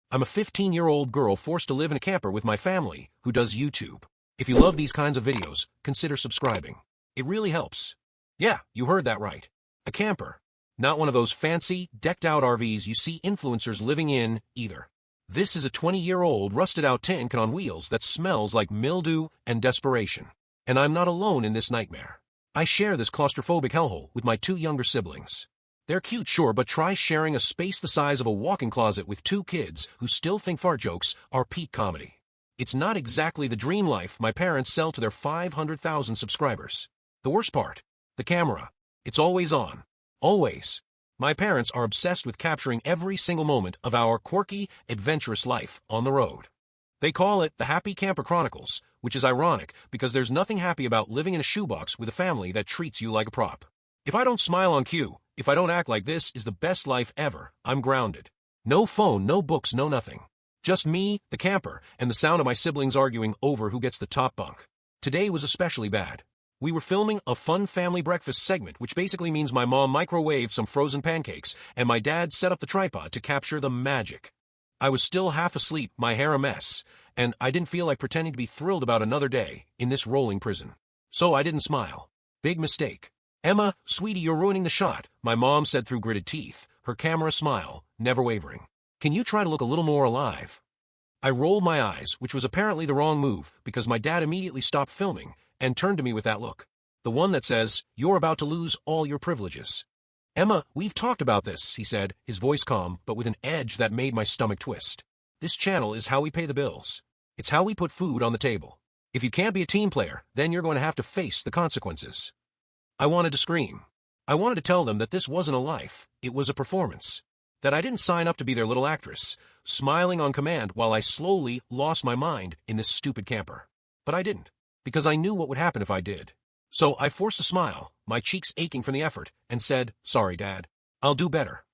I'm a 15-year-old girl forced to live in a camper with my family who does YouTube. If you love these kinds of videos, consider subscribing. It really helps. Yeah, you heard that right. A camper. Not one of those fancy, decked-out RVs you see influencers living in, either. This is a 20-year-old, rusted-out tin can on wheels that smells like mildew and desperation. And I'm not alone in this nightmare. I share this claustrophobic hellhole with my 2 younger siblings. They're cute, sure, but try sharing a space the size of a walk-in closet with 2 kids who still think fart jokes are peak comedy. It's not exactly the dream life my parents sell to their 500,000 subscribers. The worst part, the camera. It's always on. Always. My parents are obsessed with capturing every single moment of our quirky, adventurous life on the road. They call it the Happy Camper Chronicles, which is ironic because there's nothing happy about living in a shoebox with a family that treats you like a prop. If I don't smile on cue, if I don't act like this is the best life ever, I'm grounded. No phone, no books, no nothing. Just me, the camper, and the sound of my siblings arguing over who gets the top bunk. Today was especially bad. We were filming a fun family breakfast segment, which basically means my mom microwaved some frozen pancakes, and my dad set up the tripod to capture the magic. I was still half asleep, my hair a mess, and I didn't feel like pretending to be thrilled about another day in this rolling prison. So I didn't smile. Big mistake. "Emma, sweetie, you're ruining the shot," my mom said through gritted teeth, her camera smile never wavering. "Can you try to look a little more alive?" I rolled my eyes, which was apparently the wrong move, because my dad immediately stopped filming and turned to me with that look. The one that says, "You're about to lose all your privileges." "Emma, we've talked about this," he said, his voice calm, but with an edge that made my stomach twist. "This channel is how we pay the bills. It's how we put food on the table. If you can't be a team player, then you're going to have to face the consequences." I wanted to scream. I wanted to tell them that this wasn't a life, it was a performance. That I didn't sign up to be their little actress, smiling on command while I slowly lost my mind in this stupid camper. But I didn't, because I knew what would happen if I did. So I forced a smile, my cheeks aching from the effort, and said, "Sorry, Dad. I'll do better."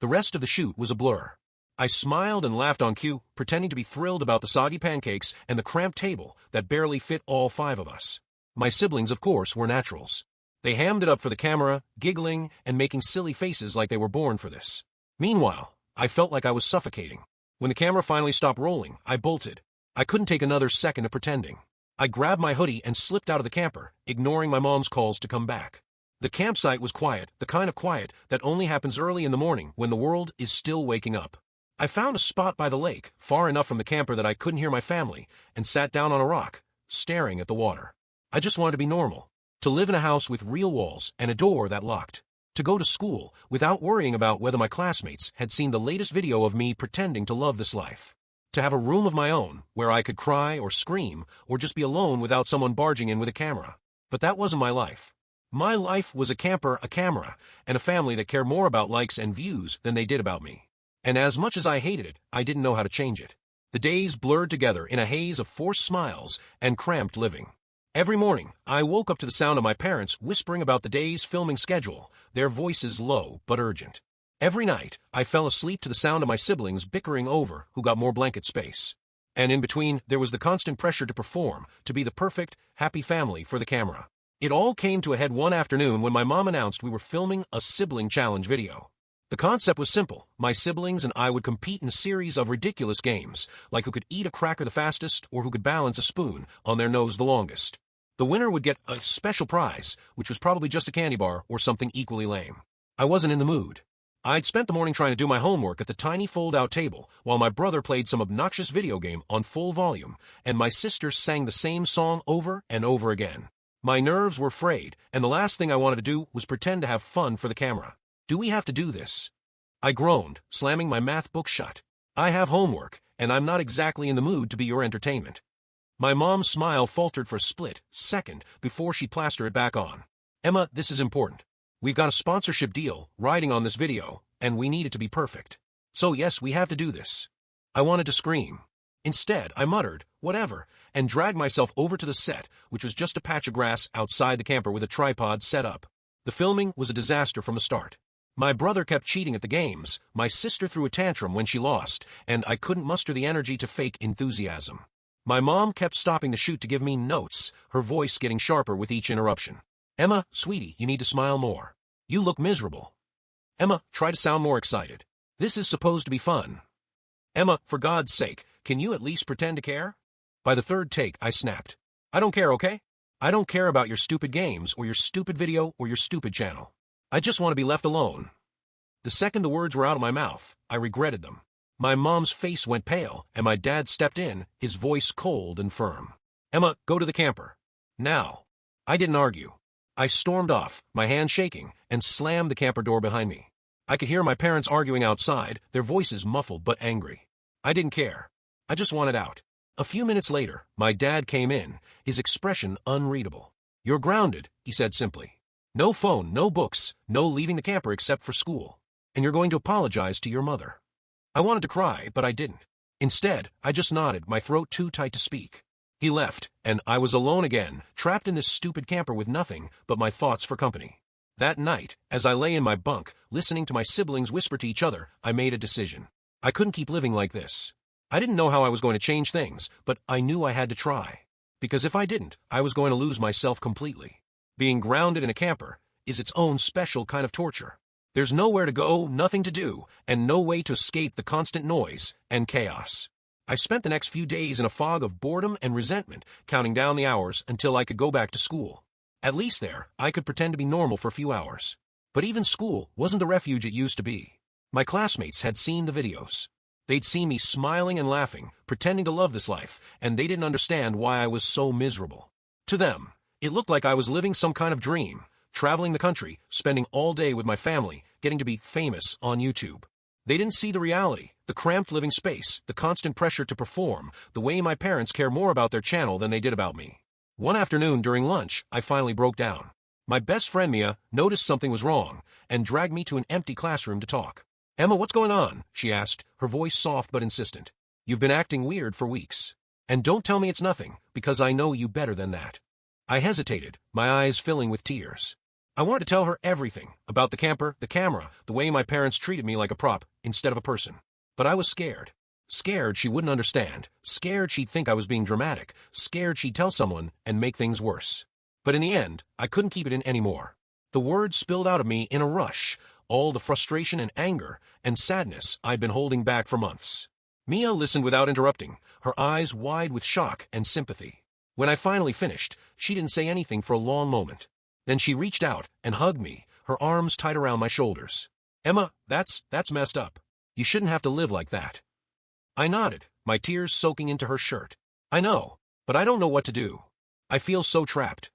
The rest of the shoot was a blur. I smiled and laughed on cue, pretending to be thrilled about the soggy pancakes and the cramped table that barely fit all 5 of us. My siblings, of course, were naturals. They hammed it up for the camera, giggling and making silly faces like they were born for this. Meanwhile, I felt like I was suffocating. When the camera finally stopped rolling, I bolted. I couldn't take another second of pretending. I grabbed my hoodie and slipped out of the camper, ignoring my mom's calls to come back. The campsite was quiet, the kind of quiet that only happens early in the morning when the world is still waking up. I found a spot by the lake, far enough from the camper that I couldn't hear my family, and sat down on a rock, staring at the water. I just wanted to be normal. To live in a house with real walls and a door that locked. To go to school without worrying about whether my classmates had seen the latest video of me pretending to love this life. To have a room of my own where I could cry or scream or just be alone without someone barging in with a camera. But that wasn't my life. My life was a camper, a camera, and a family that cared more about likes and views than they did about me. And as much as I hated it, I didn't know how to change it. The days blurred together in a haze of forced smiles and cramped living. Every morning, I woke up to the sound of my parents whispering about the day's filming schedule, their voices low but urgent. Every night, I fell asleep to the sound of my siblings bickering over who got more blanket space. And in between, there was the constant pressure to perform, to be the perfect, happy family for the camera. It all came to a head one afternoon when my mom announced we were filming a sibling challenge video. The concept was simple. My siblings and I would compete in a series of ridiculous games, like who could eat a cracker the fastest or who could balance a spoon on their nose the longest. The winner would get a special prize, which was probably just a candy bar or something equally lame. I wasn't in the mood. I'd spent the morning trying to do my homework at the tiny fold-out table, while my brother played some obnoxious video game on full volume, and my sister sang the same song over and over again. My nerves were frayed, and the last thing I wanted to do was pretend to have fun for the camera. "Do we have to do this?" I groaned, slamming my math book shut. "I have homework, and I'm not exactly in the mood to be your entertainment." My mom's smile faltered for a split second before she plastered it back on. "Emma, this is important. We've got a sponsorship deal riding on this video, and we need it to be perfect. So yes, we have to do this." I wanted to scream. Instead, I muttered, "Whatever," and dragged myself over to the set, which was just a patch of grass outside the camper with a tripod set up. The filming was a disaster from the start. My brother kept cheating at the games, my sister threw a tantrum when she lost, and I couldn't muster the energy to fake enthusiasm. My mom kept stopping the shoot to give me notes, her voice getting sharper with each interruption. "Emma, sweetie, you need to smile more. You look miserable. Emma, try to sound more excited. This is supposed to be fun." Emma, for God's sake, can you at least pretend to care? By the third take, I snapped. I don't care, okay? I don't care about your stupid games or your stupid video or your stupid channel. I just want to be left alone. The second the words were out of my mouth, I regretted them. My mom's face went pale, and my dad stepped in, his voice cold and firm. Emma, go to the camper. Now. I didn't argue. I stormed off, my hand shaking, and slammed the camper door behind me. I could hear my parents arguing outside, their voices muffled but angry. I didn't care. I just wanted out. A few minutes later, my dad came in, his expression unreadable. You're grounded, he said simply. No phone, no books, no leaving the camper except for school. And you're going to apologize to your mother. I wanted to cry, but I didn't. Instead, I just nodded, my throat too tight to speak. He left, and I was alone again, trapped in this stupid camper with nothing but my thoughts for company. That night, as I lay in my bunk, listening to my siblings whisper to each other, I made a decision. I couldn't keep living like this. I didn't know how I was going to change things, but I knew I had to try. Because if I didn't, I was going to lose myself completely. Being grounded in a camper is its own special kind of torture. There's nowhere to go, nothing to do, and no way to escape the constant noise and chaos. I spent the next few days in a fog of boredom and resentment, counting down the hours until I could go back to school. At least there, I could pretend to be normal for a few hours. But even school wasn't the refuge it used to be. My classmates had seen the videos. They'd seen me smiling and laughing, pretending to love this life, and they didn't understand why I was so miserable. To them, it looked like I was living some kind of dream, traveling the country, spending all day with my family, getting to be famous on YouTube. They didn't see the reality, the cramped living space, the constant pressure to perform, the way my parents care more about their channel than they did about me. One afternoon during lunch, I finally broke down. My best friend Mia noticed something was wrong and dragged me to an empty classroom to talk. Emma, what's going on? She asked, her voice soft but insistent. You've been acting weird for weeks. And don't tell me it's nothing, because I know you better than that. I hesitated, my eyes filling with tears. I wanted to tell her everything, about the camper, the camera, the way my parents treated me like a prop instead of a person. But I was scared. Scared she wouldn't understand, scared she'd think I was being dramatic, scared she'd tell someone and make things worse. But in the end, I couldn't keep it in anymore. The words spilled out of me in a rush, all the frustration and anger and sadness I'd been holding back for months. Mia listened without interrupting, her eyes wide with shock and sympathy. When I finally finished, she didn't say anything for a long moment. Then she reached out and hugged me, her arms tight around my shoulders. Emma, that's messed up. You shouldn't have to live like that. I nodded, my tears soaking into her shirt. I know, but I don't know what to do. I feel so trapped.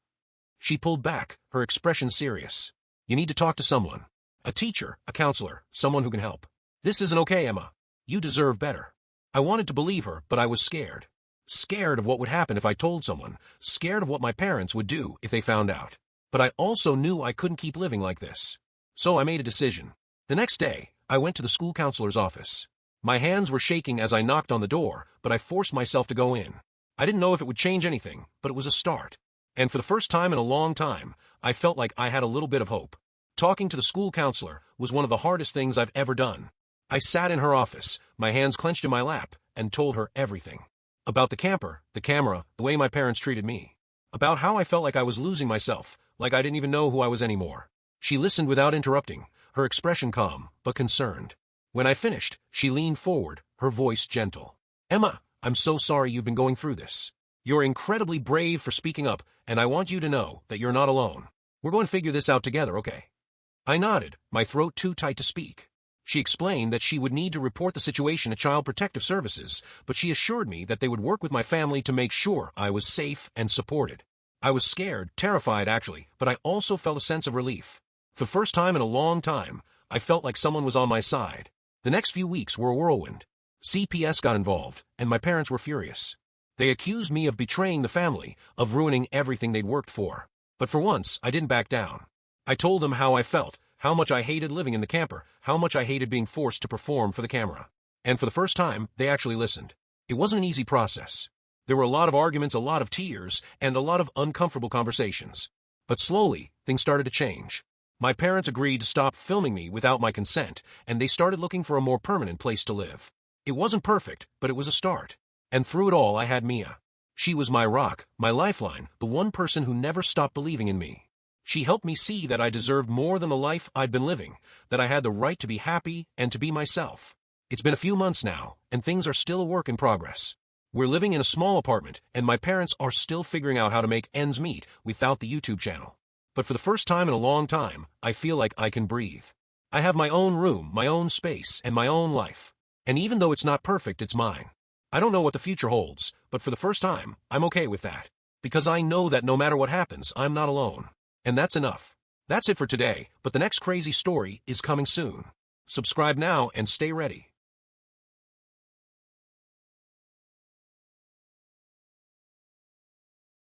She pulled back, her expression serious. You need to talk to someone. A teacher, a counselor, someone who can help. This isn't okay, Emma. You deserve better. I wanted to believe her, but I was scared. Scared of what would happen if I told someone, scared of what my parents would do if they found out. But I also knew I couldn't keep living like this. So I made a decision. The next day, I went to the school counselor's office. My hands were shaking as I knocked on the door, but I forced myself to go in. I didn't know if it would change anything, but it was a start. And for the first time in a long time, I felt like I had a little bit of hope. Talking to the school counselor was one of the hardest things I've ever done. I sat in her office, my hands clenched in my lap, and told her everything. About the camper, the camera, the way my parents treated me. About how I felt like I was losing myself, like I didn't even know who I was anymore. She listened without interrupting, her expression calm, but concerned. When I finished, she leaned forward, her voice gentle. Emma, I'm so sorry you've been going through this. You're incredibly brave for speaking up, and I want you to know that you're not alone. We're going to figure this out together, okay? I nodded, my throat too tight to speak. She explained that she would need to report the situation to Child Protective Services, but she assured me that they would work with my family to make sure I was safe and supported. I was scared, terrified actually, but I also felt a sense of relief. For the first time in a long time, I felt like someone was on my side. The next few weeks were a whirlwind. CPS got involved, and my parents were furious. They accused me of betraying the family, of ruining everything they'd worked for. But for once, I didn't back down. I told them how I felt, how much I hated living in the camper, how much I hated being forced to perform for the camera. And for the first time, they actually listened. It wasn't an easy process. There were a lot of arguments, a lot of tears, and a lot of uncomfortable conversations. But slowly, things started to change. My parents agreed to stop filming me without my consent, and they started looking for a more permanent place to live. It wasn't perfect, but it was a start. And through it all, I had Mia. She was my rock, my lifeline, the one person who never stopped believing in me. She helped me see that I deserved more than the life I'd been living, that I had the right to be happy and to be myself. It's been a few months now, and things are still a work in progress. We're living in a small apartment, and my parents are still figuring out how to make ends meet without the YouTube channel. But for the first time in a long time, I feel like I can breathe. I have my own room, my own space, and my own life. And even though it's not perfect, it's mine. I don't know what the future holds, but for the first time, I'm okay with that. Because I know that no matter what happens, I'm not alone. And that's enough. That's it for today, but the next crazy story is coming soon. Subscribe now and stay ready.